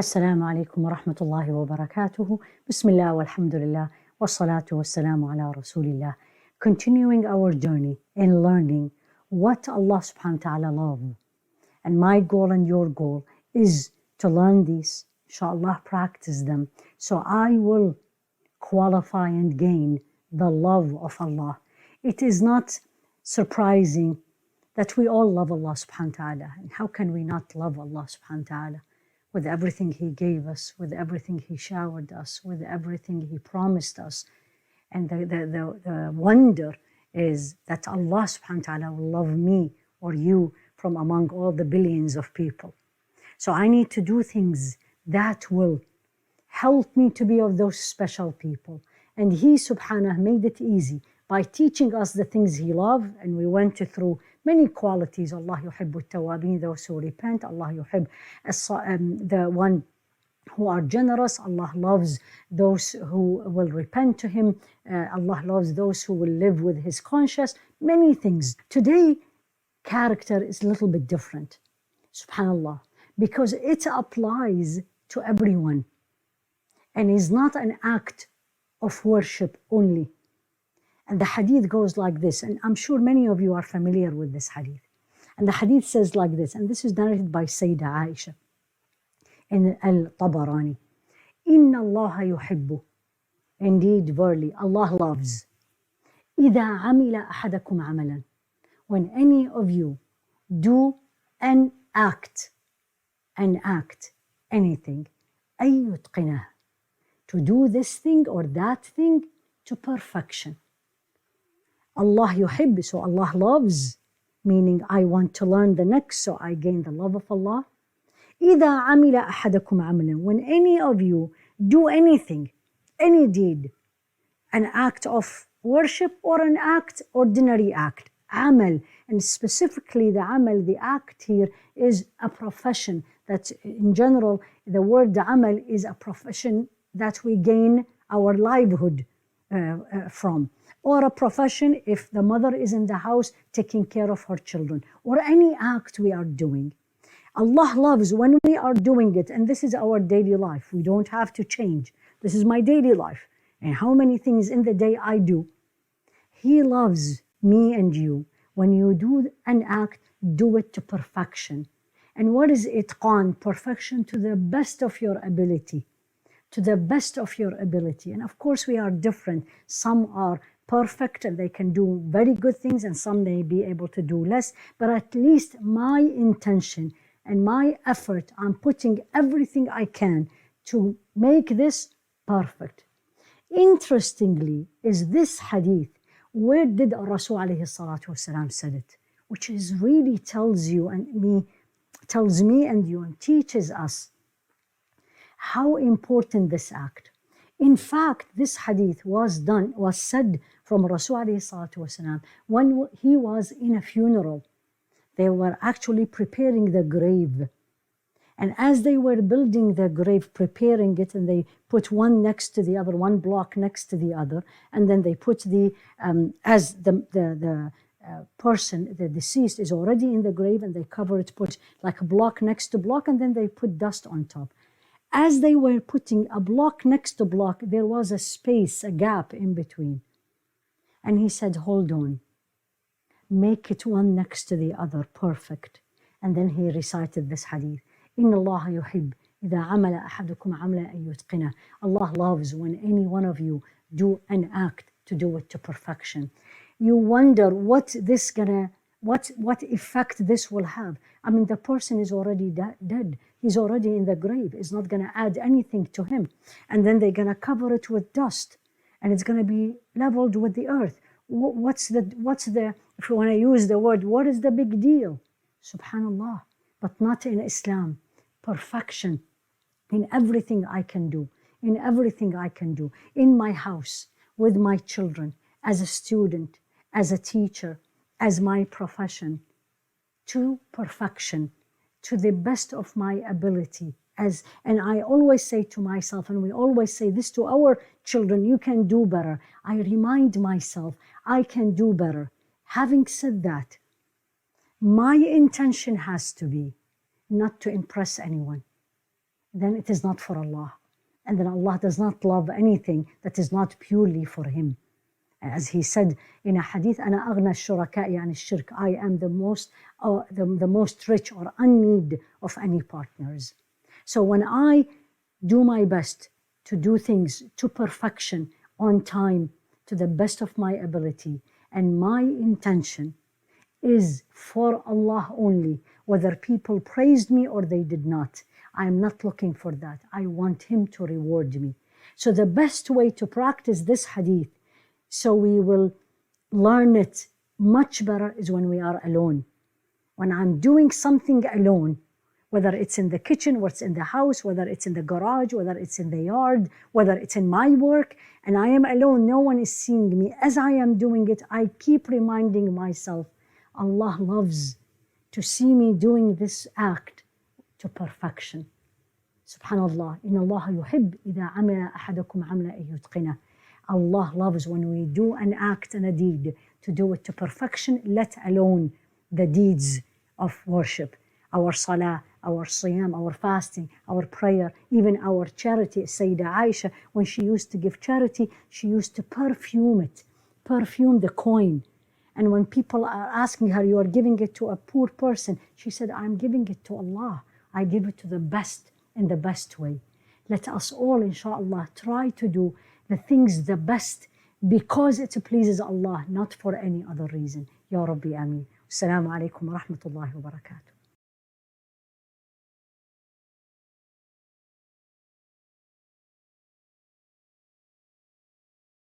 السلام عليكم ورحمة الله وبركاته. بسم الله والحمد لله والصلاة والسلام على رسول الله. Continuing our journey in learning what Allah subhanahu wa ta'ala loves. And my goal and your goal is to learn these, inshallah, practice them, so I will qualify and gain the love of Allah. It is not surprising that we all love Allah subhanahu wa ta'ala. And how can we not love Allah subhanahu wa ta'ala? With everything He gave us, with everything He showered us, with everything He promised us. And the wonder is that Allah subhanahu wa ta'ala will love me or you from among all the billions of people. So I need to do things that will help me to be of those special people. And He subhanahu made it easy by teaching us the things He loves, and we went through many qualities. Allah yuhibbu tawabin, those who repent. Allah yuhib the one who are generous. Allah loves those who will repent to Him. Allah loves those who will live with His conscience. Many things. Today, character is a little bit different, subhanallah, because it applies to everyone and is not an act of worship only. And the hadith goes like this, and I'm sure many of you are familiar with this hadith. And the hadith says like this, and this is narrated by Sayyidah Aishah in Tabarani. Inna Allah yuhibbu, indeed, verily, Allah loves. إِذَا عَمِلَ أَحَدَكُمْ عَمَلًا, when any of you do and act anything, أَن يُتْقِنَهُ, to do this thing or that thing to perfection. Allah yuhib, so Allah loves, meaning I want to learn the next, so I gain the love of Allah. إِذَا عَمِلَ أَحَدَكُمْ عَمَلًا, when any of you do anything, any deed, an act of worship or an act, ordinary act, amal, and specifically the amal, the act here is a profession. That in general, the word amal is a profession that we gain our livelihood from, or a profession if the mother is in the house taking care of her children, or any act we are doing. Allah loves when we are doing it, and this is our daily life. We don't have to change. This is my daily life, and how many things in the day I do. He loves me and you. When you do an act, do it to perfection. And what is itqan? Perfection to the best of your ability. To the best of your ability. And of course we are different. Some are perfect and they can do very good things, and some may be able to do less. But at least my intention and my effort, I'm putting everything I can to make this perfect. Interestingly, is this hadith, where did Rasul alayhi salatu wasalam said it? Which is really tells me and you, and teaches us how important this act. In fact, this hadith was said from Rasul alayhi salatu wasalam when he was in a funeral. They were actually preparing the grave. And as they were building the grave, preparing it, and they put one next to the other, one block next to the other, and then they put as the person, the deceased, is already in the grave, and they cover it, put like a block next to block, and then they put dust on top. As they were putting a block next to block, there was a space, a gap in between. And he said, hold on, make it one next to the other, perfect. And then he recited this hadith. إِنَّ اللَّهَ يُحِبُّ إِذَا عَمَلَ أَحَدُكُمْ عَمْلًا أَن يُتْقِنَهُ. Allah loves when any one of you do an act to do it to perfection. You wonder what effect this will have. I mean, the person is already dead. He's already in the grave. It's not going to add anything to him. And then they're going to cover it with dust, and it's going to be leveled with the earth. What's the, if you want to use the word, what is the big deal? Subhanallah. But not in Islam. Perfection in everything I can do, in everything I can do, in my house, with my children, as a student, as a teacher, as my profession, to perfection, to the best of my ability. And I always say to myself, and we always say this to our children, you can do better. I remind myself, I can do better. Having said that, my intention has to be not to impress anyone. then it is not for Allah. And then Allah does not love anything that is not purely for Him. As He said in a hadith, أنا أغنى الشركاء عن الشرك. I am the most rich or unneed of any partners. So when I do my best to do things to perfection, on time, to the best of my ability, and my intention is for Allah only, whether people praised me or they did not, I am not looking for that. I want Him to reward me. So the best way to practice this hadith, so we will learn it much better, is when we are alone. When I'm doing something alone, whether it's in the kitchen, whether it's in the house, whether it's in the garage, whether it's in the yard, whether it's in my work, and I am alone, no one is seeing me. As I am doing it, I keep reminding myself, Allah loves to see me doing this act to perfection. Subhanallah, إن الله يحب إذا عمل أحدكم عملا أن يتقنه. Allah loves when we do an act and a deed to do it to perfection, let alone the deeds of worship, our salah, our siyam, our fasting, our prayer, even our charity. Sayyidah Aishah, when she used to give charity, she used to perfume the coin. And when people are asking her, you are giving it to a poor person, she said, I'm giving it to Allah. I give it to the best in the best way. Let us all, inshaAllah, try to do the things the best because it pleases Allah, not for any other reason. Ya Rabbi Ameen. Assalamu alaikum wa rahmatullahi wa barakatuh.